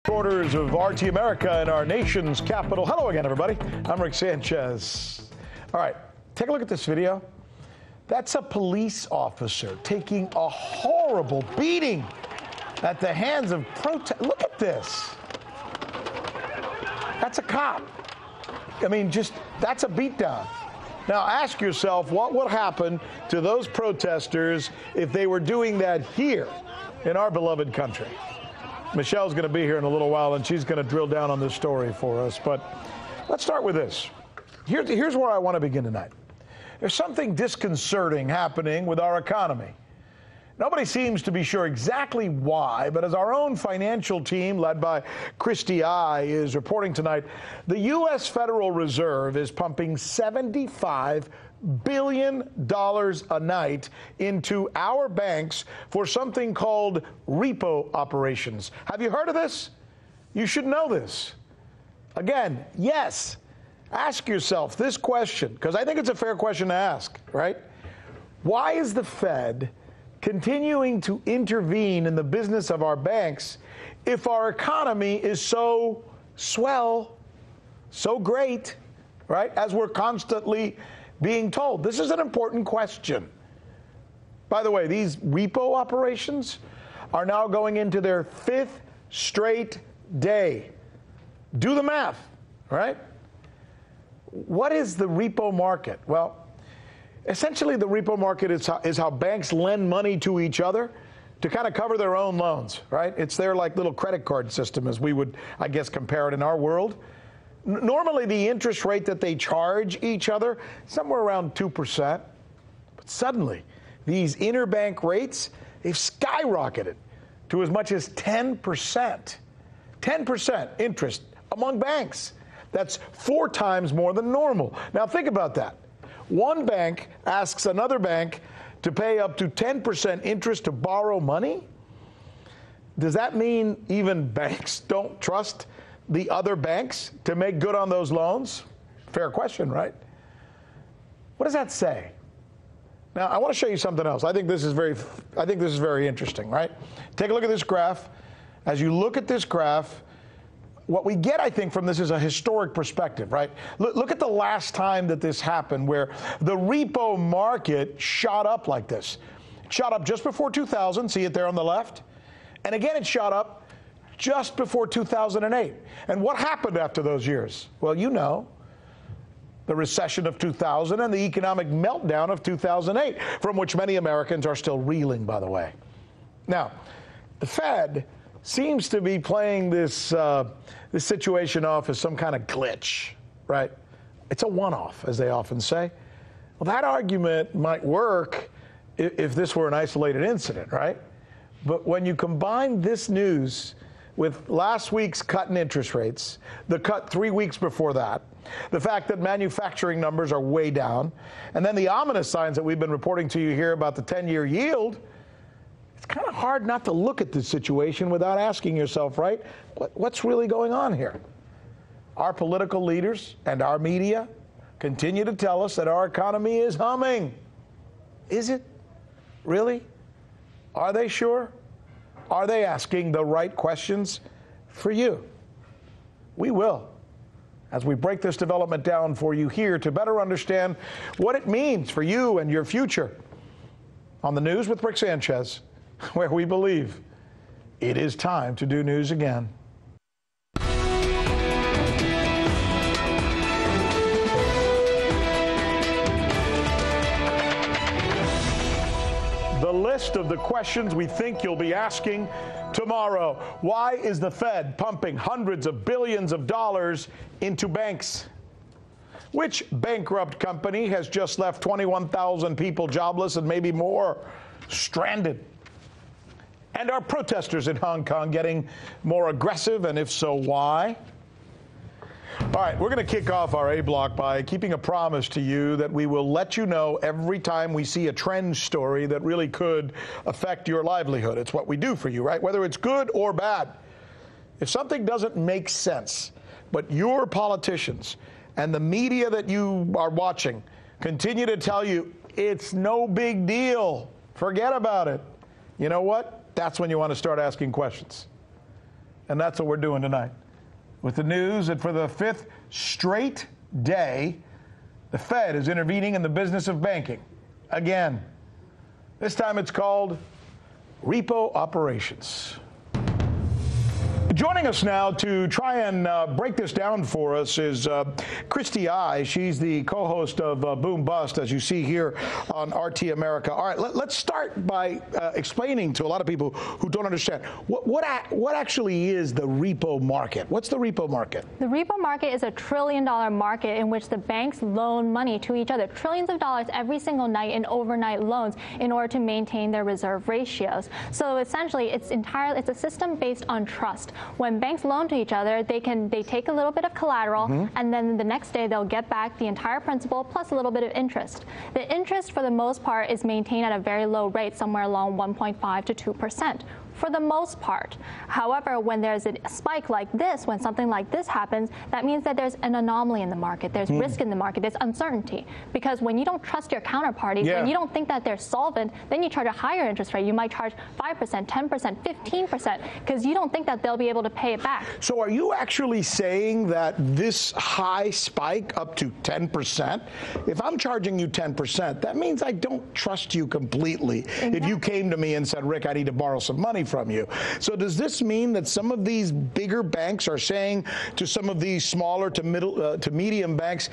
Quarters of RT America in our nation's capital. Hello again, everybody. I'm Rick Sanchez. All right, take a look at this video. That's a police officer taking a horrible beating at the hands of protest. Look at this. That's a cop. I mean, that's a beatdown. Now, ask yourself, what would happen to those protesters if they were doing that here in our beloved country? Michelle's going to be here in a little while, and she's going to drill down on this story for us. But let's start with this. Here's where I want to begin tonight. There's something disconcerting happening with our economy. Nobody seems to be sure exactly why, but as our own financial team, led by Christy Ai, is reporting tonight, the U.S. Federal Reserve is pumping $75 billion a night into our banks for something called repo operations. Have you heard of this? You should know this. Again, yes. Ask yourself this question, because I think it's a fair question to ask, right? Why is the Fed continuing to intervene in the business of our banks if our economy is so swell, so great, right, as we're constantly being told? This is an important question. By the way, these repo operations are now going into their 5th straight day. Do the math, right? What is the repo market? Well, essentially the repo market is how banks lend money to each other to kind of cover their own loans, right? It's their like little credit card system, as we would, I guess, compare it in our world. Normally, the interest rate that they charge each other, somewhere around 2%. But suddenly, these interbank rates, they've skyrocketed to as much as 10%. 10% interest among banks. That's 4 times more than normal. Now, think about that. One bank asks another bank to pay up to 10% interest to borrow money? Does that mean even banks don't trust the other banks to make good on those loans? Fair question, right? What does that say? Now, I want to show you something else. I think this is very interesting, right? Take a look at this graph. As you look at this graph, what we get, I think, from this is a historic perspective, right? Look at the last time that this happened, where the repo market shot up like this. It shot up just before 2000. See it there on the left? And again, it shot up just before 2008. And what happened after those years? Well, you know, the recession of 2000 and the economic meltdown of 2008, from which many Americans are still reeling, by the way. Now, the Fed seems to be playing this situation off as some kind of glitch, right? It's a one-off, as they often say. Well, that argument might work if this were an isolated incident, right? But when you combine this news with last week's cut in interest rates, the cut 3 weeks before that, the fact that manufacturing numbers are way down, and then the ominous signs that we've been reporting to you here about the 10-year yield, it's kind of hard not to look at this situation without asking yourself, right, what's really going on here? Our political leaders and our media continue to tell us that our economy is humming. Is it? Really? Are they sure? Are they asking the right questions for you? We will, as we break this development down for you here to better understand what it means for you and your future. On the News with Rick Sanchez, where we believe it is time to do news again. The list of the questions we think you'll be asking tomorrow. Why is the Fed pumping hundreds of billions of dollars into banks? Which bankrupt company has just left 21,000 people jobless and maybe more stranded? And are protesters in Hong Kong getting more aggressive, and if so, why? All right, we're going to kick off our A block by keeping a promise to you that we will let you know every time we see a trend story that really could affect your livelihood. It's what we do for you, right? Whether it's good or bad. If something doesn't make sense, but your politicians and the media that you are watching continue to tell you it's no big deal, forget about it, you know what? That's when you want to start asking questions. And that's what we're doing tonight. With the news that for the 5th straight day, the Fed is intervening in the business of banking. Again. This time it's called repo operations. Joining us now to try and break this down for us is Christy Ai. She's the co-host of Boom Bust, as you see here on RT America. All right, let's start by explaining to a lot of people who don't understand what actually is the repo market. What's the repo market? The repo market is a $1 trillion market in which the banks loan money to each other, trillions of dollars every single night in overnight loans in order to maintain their reserve ratios. So essentially, it's a system based on trust. When banks loan to each other, they take a little bit of collateral, and then the next day they'll get back the entire principal plus a little bit of interest. The interest, for the most part, is maintained at a very low rate, somewhere along 1.5 to 2%. For the most part. However, when there's a spike like this, when something like this happens, that means that there's an anomaly in the market. There's risk in the market. There's uncertainty. Because when you don't trust your counterparties, when you don't think that they're solvent, then you charge a higher interest rate. You might charge 5%, 10%, 15%, because you don't think that they'll be able to pay it back. So are you actually saying that this high spike up to 10%, if I'm charging you 10%, that means I don't trust you completely. Exactly. If you came to me and said, Rick, I need to borrow some money from you. So does this mean that some of these bigger banks are saying to some of these smaller to middle to medium banks,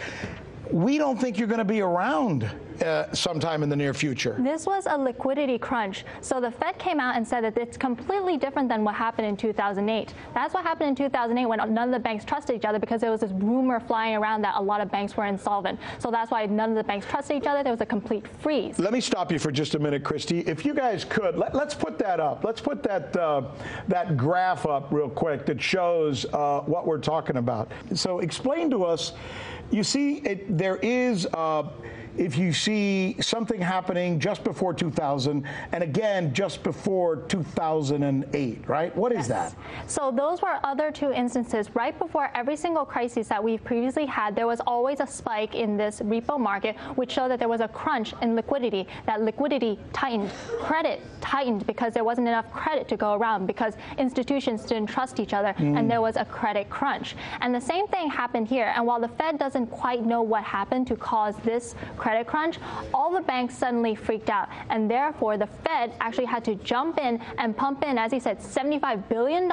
we don't think you're going to be around sometime in the near future? This was a liquidity crunch. So the Fed came out and said that it's completely different than what happened in 2008. That's what happened in 2008 when none of the banks trusted each other, because there was this rumor flying around that a lot of banks were insolvent. So that's why none of the banks trusted each other. There was a complete freeze. Let me stop you for just a minute, Christy. If you guys could, let's put that up. Let's put that that graph up real quick that shows what we're talking about. So explain to us, you see, there is if you see something happening just before 2000 and again just before 2008, right? What is that? So those were other two instances. Right before every single crisis that we've previously had, there was always a spike in this repo market, which showed that there was a crunch in liquidity. That liquidity tightened, credit tightened because there wasn't enough credit to go around, because institutions didn't trust each other, and there was a credit crunch. And the same thing happened here. And while the Fed doesn't quite know what happened to cause this credit crunch, all the banks suddenly freaked out, and therefore the Fed actually had to jump in and pump in, as he said, $75 billion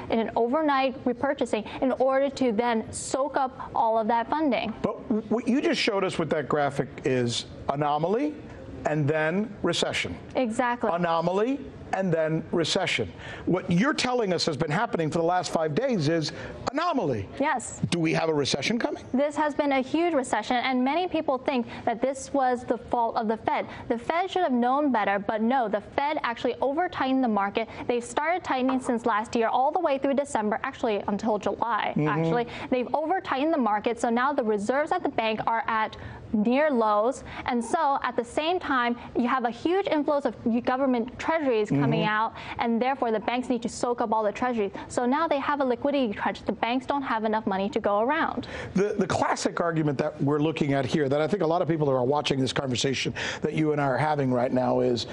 in an overnight repurchasing in order to then soak up all of that funding. But what you just showed us with that graphic is anomaly and then recession. Exactly. Anomaly and then recession. What you're telling us has been happening for the last 5 days is anomaly. Yes. Do we have a recession coming? This has been a huge recession, and many people think that this was the fault of the Fed. The Fed should have known better, but no, the Fed actually over-tightened the market. They started tightening since last year all the way through December, actually until July, actually. They've over-tightened the market, so now the reserves at the bank are at near lows, and so at the same time, you have a huge inflows of government treasuries coming out, and therefore the banks need to soak up all the treasuries. So now they have a liquidity crunch. The banks don't have enough money to go around. The classic argument that we're looking at here, that I think a lot of people who are watching this conversation that you and I are having right now, is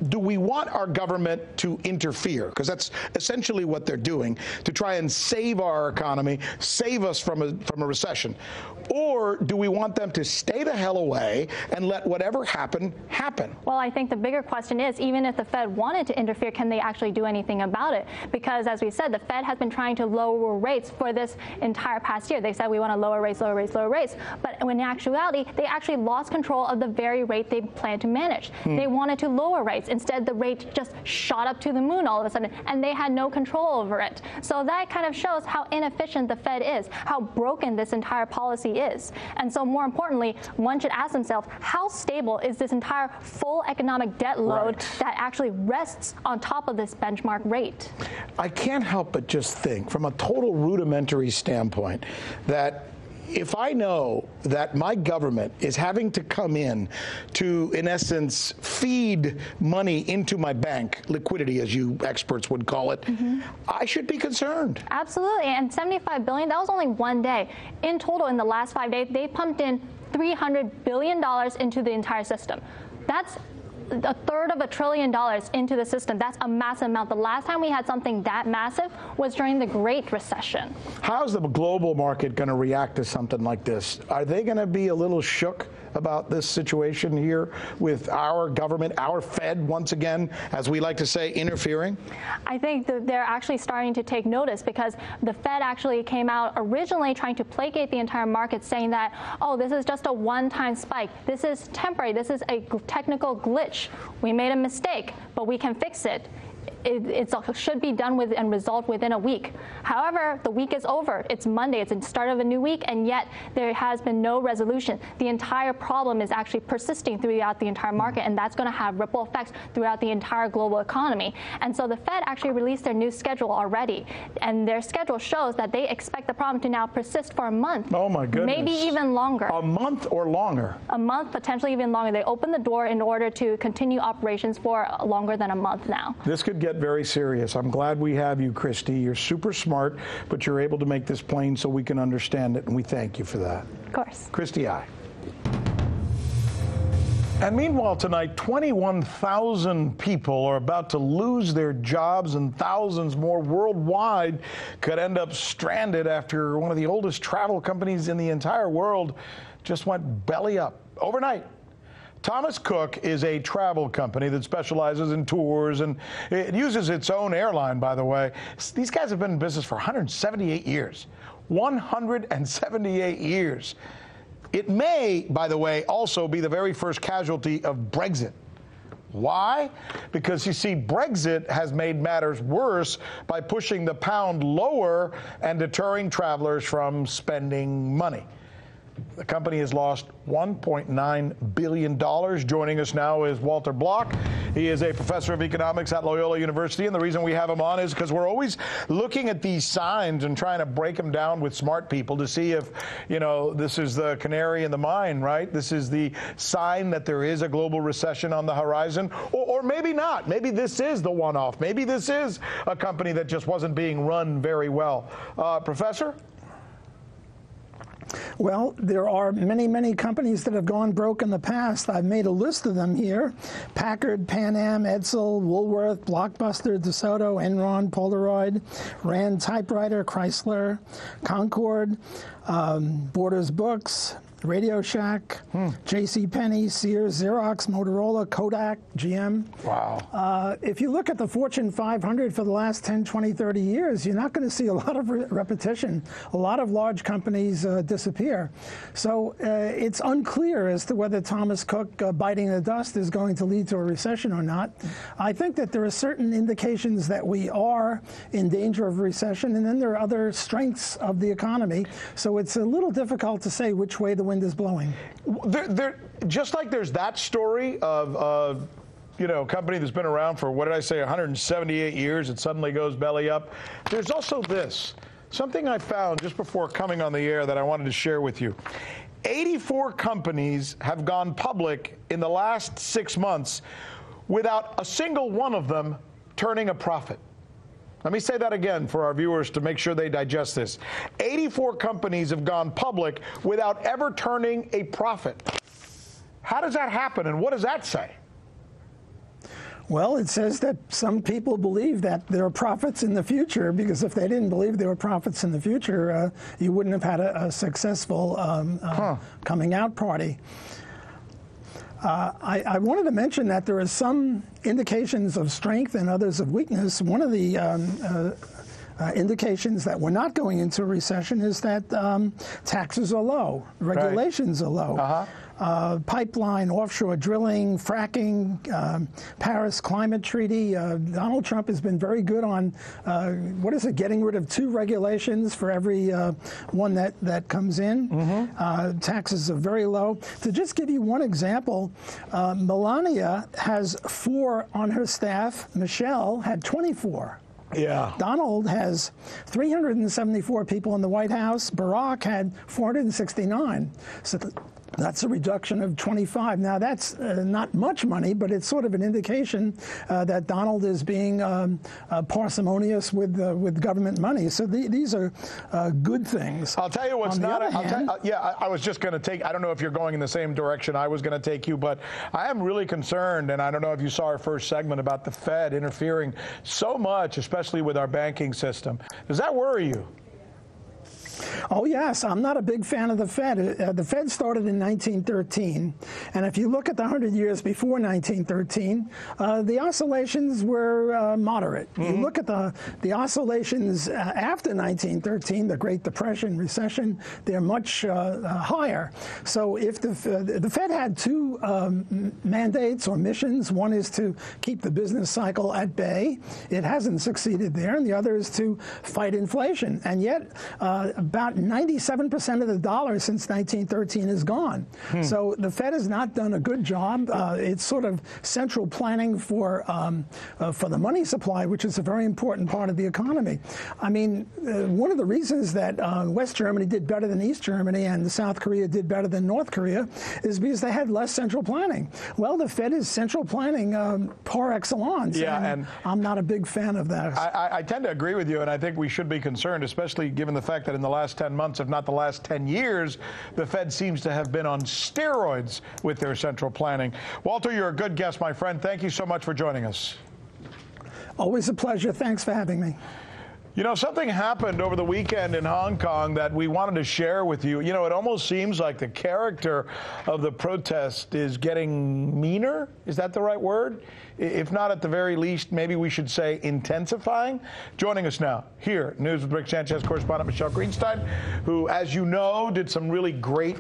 do we want our government to interfere? Because that's essentially what they're doing, to try and save our economy, save us from a recession. Or do we want them to stay the hell away and let whatever happen, happen? Well, I think the bigger question is, even if the Fed wanted to interfere, can they actually do anything about it? Because, as we said, the Fed has been trying to lower rates for this entire past year. They said we want to lower rates, lower rates, lower rates. But in actuality, they actually lost control of the very rate they planned to manage. They wanted to lower rates. Instead, the rate just shot up to the moon all of a sudden, and they had no control over it. So that kind of shows how inefficient the Fed is, how broken this entire policy is. And so more importantly, one should ask themselves, how stable is this entire full economic debt load that actually rests on top of this benchmark rate? I can't help but just think, from a total rudimentary standpoint, that if I know that my government is having to come in to, in essence, feed money into my bank, liquidity as you experts would call it, I should be concerned. Absolutely. And $75 billion, that was only one day. In total, in the last 5 days, they pumped in $300 billion into the entire system. That's $1/3 trillion into the system. That's a massive amount. The last time we had something that massive was during the Great Recession. How's the global market going to react to something like this? Are they going to be a little shook about this situation here with our government, our Fed, once again, as we like to say, interfering? I think that they're actually starting to take notice, because the Fed actually came out originally trying to placate the entire market, saying that, oh, this is just a one-time spike. This is temporary. This is a technical glitch. We made a mistake, but we can fix it. It should be done with and resolved within a week. However, the week is over. It's Monday. It's the start of a new week, and yet there has been no resolution. The entire problem is actually persisting throughout the entire market, and that's going to have ripple effects throughout the entire global economy. And so the Fed actually released their new schedule already, and their schedule shows that they expect the problem to now persist for a month. Oh, my goodness. Maybe even longer. A month or longer? A month, potentially even longer. They opened the door in order to continue operations for longer than a month now. This could get very serious. I'm glad we have you, Christy. You're super smart, but you're able to make this plain so we can understand it, and we thank you for that. Of course. Christy Ai. And meanwhile tonight, 21,000 people are about to lose their jobs, and thousands more worldwide could end up stranded after one of the oldest travel companies in the entire world just went belly up overnight. Thomas Cook is a travel company that specializes in tours, and it uses its own airline, by the way. These guys have been in business for 178 years. 178 years. It may, by the way, also be the very first casualty of Brexit. Why? Because, you see, Brexit has made matters worse by pushing the pound lower and deterring travelers from spending money. The company has lost $1.9 billion. Joining us now is Walter Block. He is a professor of economics at Loyola University, and the reason we have him on is because we're always looking at these signs and trying to break them down with smart people to see if, you know, this is the canary in the mine, right? This is the sign that there is a global recession on the horizon, or maybe not. Maybe this is the one-off. Maybe this is a company that just wasn't being run very well. Professor? Well, there are many, many companies that have gone broke in the past. I've made a list of them here. Packard, Pan Am, Edsel, Woolworth, Blockbuster, DeSoto, Enron, Polaroid, Rand Typewriter, Chrysler, Concord, Borders Books, Radio Shack, JCPenney, Sears, Xerox, Motorola, Kodak, GM. Wow. If you look at the Fortune 500 for the last 10, 20, 30 years, you're not going to see a lot of repetition. A lot of large companies disappear. So it's unclear as to whether Thomas Cook biting the dust is going to lead to a recession or not. I think that there are certain indications that we are in danger of recession, and then there are other strengths of the economy. So it's a little difficult to say which way the wind is blowing. Just like there's that story of you know, a company that's been around for, what did I say, 178 years, it suddenly goes belly up. There's also this, something I found just before coming on the air that I wanted to share with you. 84 companies have gone public in the last 6 months without a single one of them turning a profit. Let me say that again for our viewers to make sure they digest this. 84 companies have gone public without ever turning a profit. How does that happen, and what does that say? Well, it says that some people believe that there are profits in the future, because if they didn't believe there were profits in the future, you wouldn't have had a successful coming out party. I wanted to mention that there are some indications of strength and others of weakness. One of the indications that we're not going into a recession is that taxes are low, regulations are low. Pipeline, offshore drilling, fracking, Paris Climate Treaty. Donald Trump has been very good on, getting rid of 2 regulations for every one that comes in. Taxes are very low. To just give you one example, Melania has 4 on her staff. Michelle had 24. Yeah. Donald has 374 people in the White House. Barack had 469. So That's a reduction of 25. Now, that's not much money, but it's sort of an indication that Donald is being parsimonious with government money. So these are good things. I'll tell you what's not. I was just going to take. I don't know if you're going in the same direction I was going to take you, but I am really concerned, and I don't know if you saw our first segment about the Fed interfering so much, especially with our banking system. Does that worry you? Oh, yes. I'm not a big fan of the Fed. The Fed started in 1913, and if you look at the 100 years before 1913, the oscillations were moderate. You look at the oscillations after 1913, the Great Depression, recession, they're much higher. So if the Fed had two mandates or missions, one is to keep the business cycle at bay. It hasn't succeeded there, and the other is to fight inflation. And yet, about 97% of the dollar since 1913 is gone. So the Fed has not done a good job. It's sort of central planning for the money supply, which is a very important part of the economy. I mean, one of the reasons that West Germany did better than East Germany and South Korea did better than North Korea is because they had less central planning. Well, the Fed is central planning par excellence. Yeah, and I'm not a big fan of that. I tend to agree with you, and I think we should be concerned, especially given the fact that in the last 10 months, if not the last 10 years, the Fed seems to have been on steroids with their central planning. Walter, you're a good guest, my friend. Thank you so much for joining us. Always a pleasure. Thanks for having me. You know, something happened over the weekend in Hong Kong that we wanted to share with you. You know, it almost seems like the character of the protest is getting meaner. Is that the right word? If not, at the very least, maybe we should say intensifying. Joining us now here, News with Rick Sanchez correspondent Michelle Greenstein, who, as you know, did some really great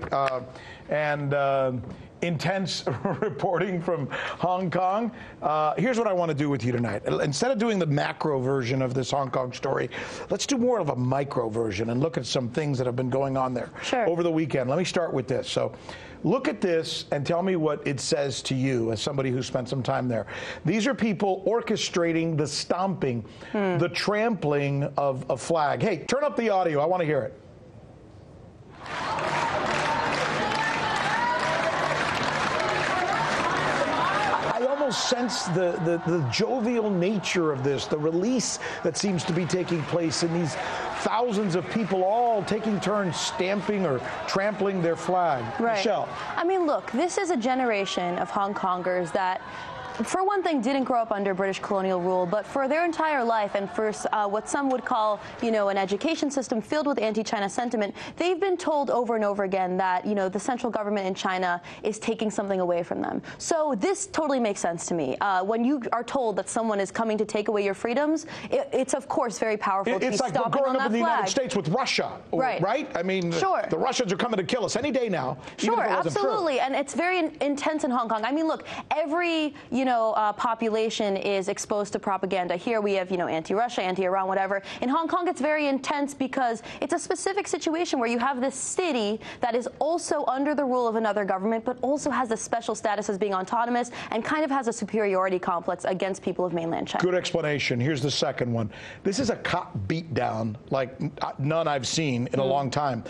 and intense reporting from Hong Kong. Here's what I want to do with you tonight. Instead of doing the macro version of this Hong Kong story, let's do more of a micro version and look at some things that have been going on there over the weekend. Let me start with this. So look at this and tell me what it says to you as somebody who spent some time there. These are people orchestrating the stomping, the trampling of a flag. Hey, turn up the audio. I want to hear it. I almost sense the jovial nature of this, the release that seems to be taking place in these thousands of people all taking turns stamping or trampling their flag. Right. Michelle. I mean, look, this is a generation of Hong Kongers that, for one thing, didn't grow up under British colonial rule, but for their entire life and for what some would call, you know, an education system filled with anti-China sentiment, they've been told over and over again that, you know, the central government in China is taking something away from them. So this totally makes sense to me. When you are told that someone is coming to take away your freedoms, it's of course very powerful to be stopping on that flag. It's like we're growing up in the United States with Russia, right? I mean, the Russians are coming to kill us any day now. Sure, absolutely, and it's very intense in Hong Kong. I mean, look, every, population is exposed to propaganda. Here we have, anti-Russia, anti-Iran, whatever. In Hong Kong, it's very intense because it's a specific situation where you have this city that is also under the rule of another government, but also has a special status as being autonomous and kind of has a superiority complex against people of mainland China. Good explanation. Here's the second one. This is a cop beatdown like none I've seen in a long time.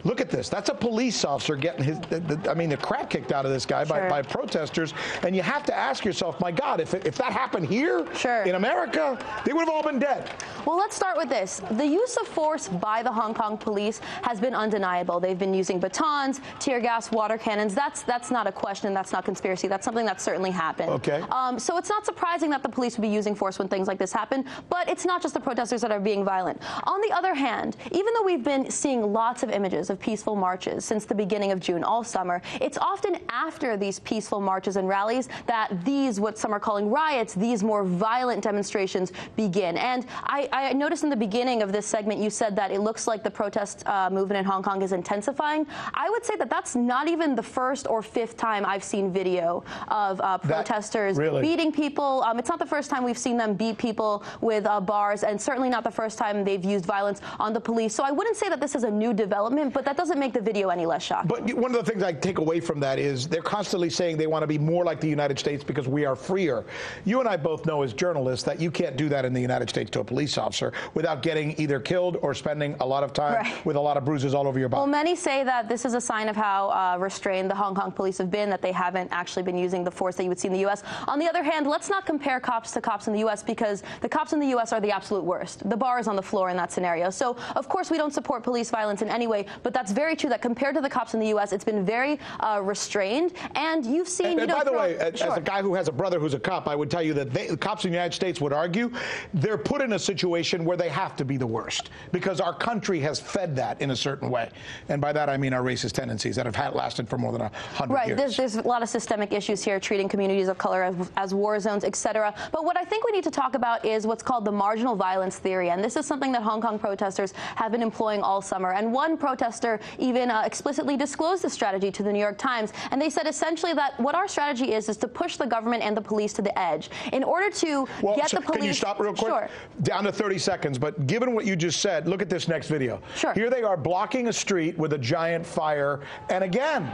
Look at this. That's a police officer getting the crap kicked out of this guy by protesters. And you have to ask yourself, my God, if that happened here in America, they would have all been dead. Well, let's start with this. The use of force by the Hong Kong police has been undeniable. They've been using batons, tear gas, water cannons. That's not a question. That's not conspiracy. That's something that certainly happened. Okay. So it's not surprising that the police would be using force when things like this happen, but it's not just the protesters that are being violent. On the other hand, even though we've been seeing lots of images of peaceful marches since the beginning of June, all summer, it's often after these peaceful marches and rallies that these, what some are calling riots, these more violent demonstrations begin. And I noticed in the beginning of this segment you said that it looks like the protest movement in Hong Kong is intensifying. I would say that that's not even the first or fifth time I've seen video of protesters beating people. It's not the first time we've seen them beat people with bars, and certainly not the first time they've used violence on the police. So I wouldn't say that this is a new development, but that doesn't make the video any less shocking. But one of the things I take away from that is they're constantly saying they want to be more like the United States because we are freer. You and I both know as journalists that you can't do that in the United States to a police officer without getting either killed or spending a lot of time with a lot of bruises all over your body. Well, many say that this is a sign of how restrained the Hong Kong police have been, that they haven't actually been using the force that you would see in the U.S. On the other hand, let's not compare cops to cops in the U.S. because the cops in the U.S. are the absolute worst. The bar is on the floor in that scenario. So, of course, we don't support police violence in any way, but that's very true that compared to the cops in the U.S., it's been very restrained. And you've seen, and by the way, as a guy who has a brother who's a cop, I would tell you that the cops in the United States would argue they're put in a situation where they have to be the worst because our country has fed that in a certain way. And by that, I mean our racist tendencies that have lasted for more than 100 years. Right. There's a lot of systemic issues here, treating communities of color as war zones, etc. But what I think we need to talk about is what's called the marginal violence theory. And this is something that Hong Kong protesters have been employing all summer. And one protester even explicitly disclosed this strategy to the New York Times. And they said essentially that what our strategy is to push the government and the police to the edge in order to get the police. Can you stop real quick? Sure. Down to 30 seconds. But given what you just said, look at this next video. Sure. Here they are blocking a street with a giant fire. And again,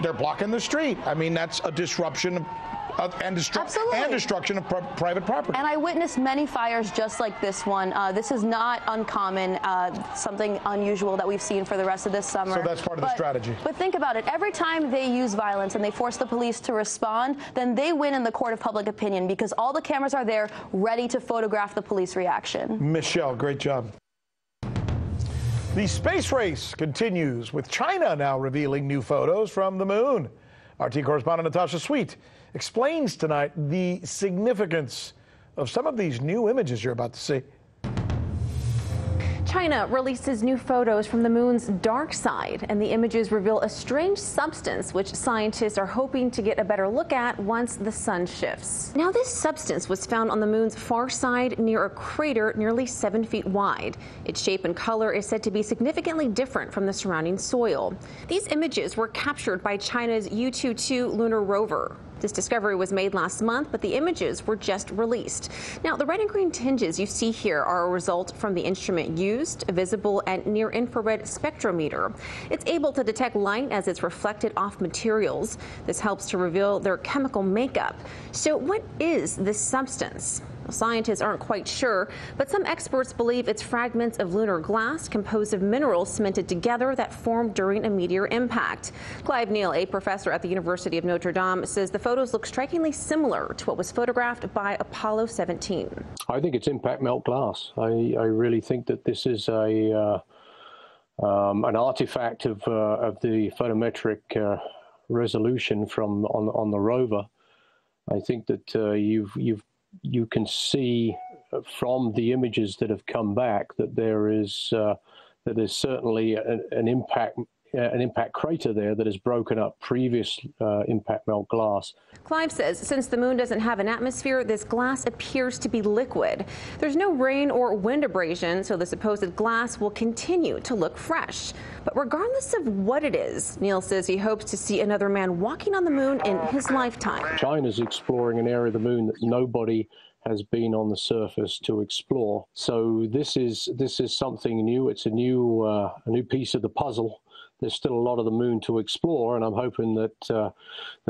they're blocking the street. I mean, that's a disruption and destruction of private property. And I witnessed many fires just like this one. This is not uncommon, something unusual that we've seen for the rest of this summer. So that's part of the strategy. But think about it. Every time they use violence and they force the police to respond, then they win in the court of public opinion because all the cameras are there ready to photograph the police reaction. Michelle, great job. The space race continues, with China now revealing new photos from the moon. RT correspondent Natasha Sweet explains tonight the significance of some of these new images you're about to see. China releases new photos from the moon's dark side, and the images reveal a strange substance which scientists are hoping to get a better look at once the sun shifts. Now, this substance was found on the moon's far side near a crater nearly 7 feet wide. Its shape and color is said to be significantly different from the surrounding soil. These images were captured by China's Yutu-2 lunar rover. This discovery was made last month, but the images were just released. Now, the red and green tinges you see here are a result from the instrument used, a visible and near-infrared spectrometer. It's able to detect light as it's reflected off materials. This helps to reveal their chemical makeup. So what is this substance? Well, scientists aren't quite sure, but some experts believe it's fragments of lunar glass composed of minerals cemented together that formed during a meteor impact. Clive Neal, a professor at the University of Notre Dame, says the photos look strikingly similar to what was photographed by Apollo 17. I think it's impact melt glass. I really think that this is an artifact of the photometric resolution from on the rover. I think that you can see from the images that have come back that there is certainly an impact crater there that has broken up previous impact melt glass. Clive says since the moon doesn't have an atmosphere, this glass appears to be liquid. There's no rain or wind abrasion, so the supposed glass will continue to look fresh. But regardless of what it is, Neil says he hopes to see another man walking on the moon in his lifetime. China's exploring an area of the moon that nobody has been on the surface to explore. So this is something new. It's a new piece of the puzzle. There's still a lot of the moon to explore, and I'm hoping that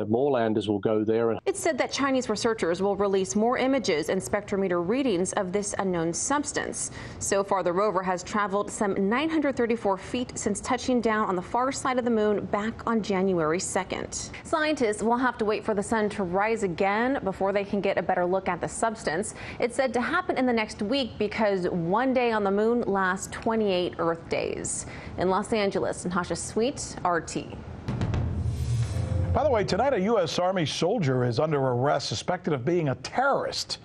more landers will go there. It's said that Chinese researchers will release more images and spectrometer readings of this unknown substance. So far, the rover has traveled some 934 feet since touching down on the far side of the moon back on January 2nd. Scientists will have to wait for the sun to rise again before they can get a better look at the substance. It's said to happen in the next week because one day on the moon lasts 28 Earth days. In Los Angeles, Natasha Sweet, RT. By the way, tonight a U.S. Army soldier is under arrest suspected of being a terrorist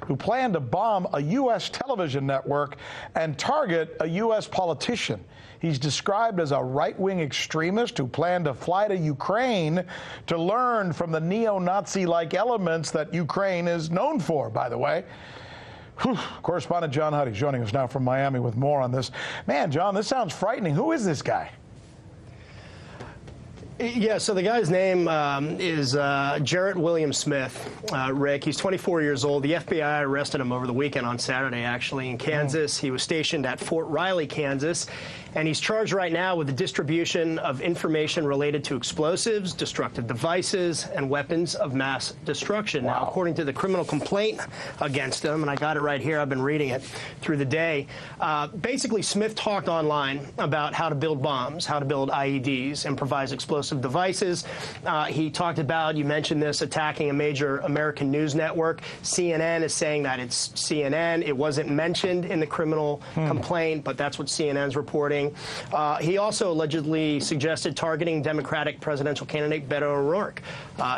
who planned to bomb a U.S. television network and target a U.S. politician. He's described as a right-wing extremist who planned to fly to Ukraine to learn from the neo-Nazi-like elements that Ukraine is known for, by the way. Whew. Correspondent John Huddy joining us now from Miami with more on this. Man, John, this sounds frightening. Who is this guy? Yeah, so the guy's name is Jarrett William Smith, Rick. He's 24 years old. The FBI arrested him over the weekend on Saturday, actually, in Kansas. He was stationed at Fort Riley, Kansas, and he's charged right now with the distribution of information related to explosives, destructive devices, and weapons of mass destruction. Now, according to the criminal complaint against him, and I got it right here, I've been reading it through the day, basically Smith talked online about how to build bombs, how to build IEDs, improvise explosive devices. He talked about, you mentioned this, attacking a major American news network. CNN is saying that it's CNN. It wasn't mentioned in the criminal complaint, but that's what CNN's reporting. He also allegedly suggested targeting Democratic presidential candidate Beto O'Rourke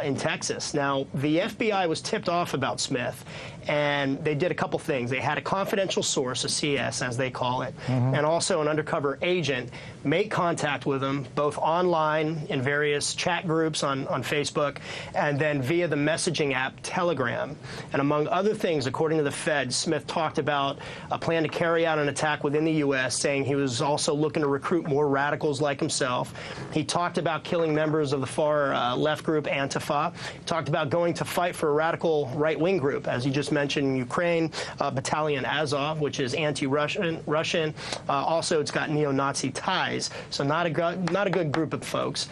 in Texas. Now, the FBI was tipped off about Smith, and they did a couple things. They had a confidential source, a CS, as they call it, and also an undercover agent make contact with him, both online in various chat groups on Facebook, and then via the messaging app Telegram. And among other things, according to the Fed, Smith talked about a plan to carry out an attack within the U.S., saying he was also looking to recruit more radicals like himself. He talked about killing members of the far left group Antifa. He talked about going to fight for a radical right-wing group, as you just mentioned, in Ukraine, Battalion Azov, which is anti-Russian. Also, it's got neo-Nazi ties, so not a good group of folks.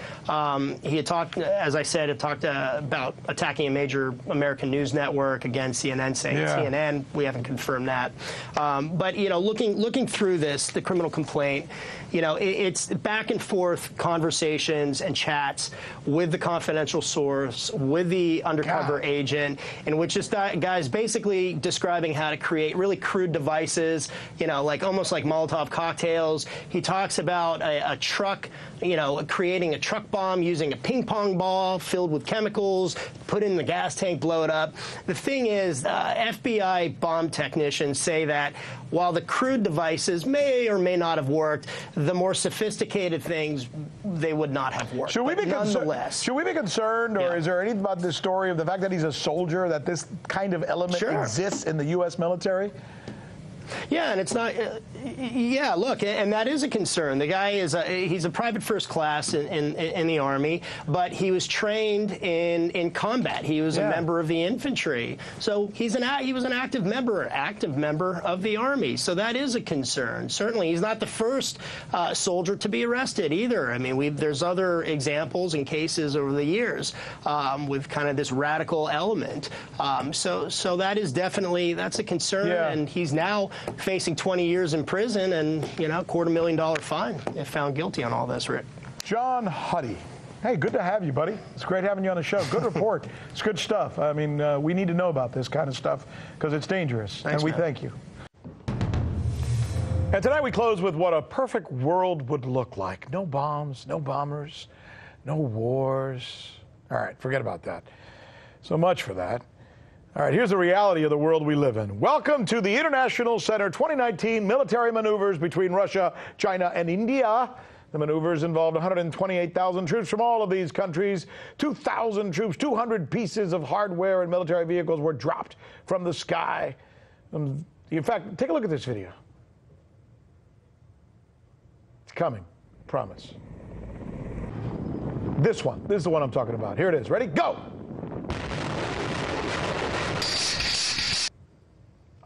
He had talked, as I said, about attacking a major American news network. Again, CNN saying CNN. We haven't confirmed that. But, you know, looking through this, the criminal complaint, you know, it's back and forth conversations and chats with the confidential source, with the undercover agent, in which this guy's basically describing how to create really crude devices, you know, like almost like Molotov cocktails. He talks about a truck, you know, creating a truck bomb using a ping pong ball filled with chemicals, put in the gas tank, blow it up. The thing is, FBI bomb technicians say that while the crude devices may or may not have worked, the more sophisticated things, they would not have worked. Should we be concerned, or is there anything about this story of the fact that he's a soldier, that this kind of element exists in the U.S. military? Yeah, and it's not. Yeah, look, and that is a concern. The guy he's a private first class in the Army, but he was trained in combat. He was a member of the infantry, so he was an active member of the Army. So that is a concern. Certainly, he's not the first soldier to be arrested either. I mean, there's other examples and cases over the years with kind of this radical element. So that is that's a concern, and he's now facing 20 years in prison and, you know, $250,000 fine if found guilty on all this, Rick. John Huddy. Hey, good to have you, buddy. It's great having you on the show. Good report. It's good stuff. I mean, we need to know about this kind of stuff because it's dangerous. Thanks, and we thank you. And tonight we close with what a perfect world would look like. No bombs, no bombers, no wars. All right, forget about that. So much for that. All right, here's the reality of the world we live in. Welcome to the International Center 2019 military maneuvers between Russia, China, and India. The maneuvers involved 128,000 troops from all of these countries. 2,000 troops, 200 pieces of hardware and military vehicles were dropped from the sky. In fact, take a look at this video. It's coming, promise. This is the one I'm talking about. Here it is. Ready? Go!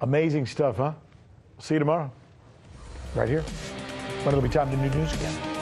Amazing stuff, huh? See you tomorrow. Right here. When it'll be time to do news again.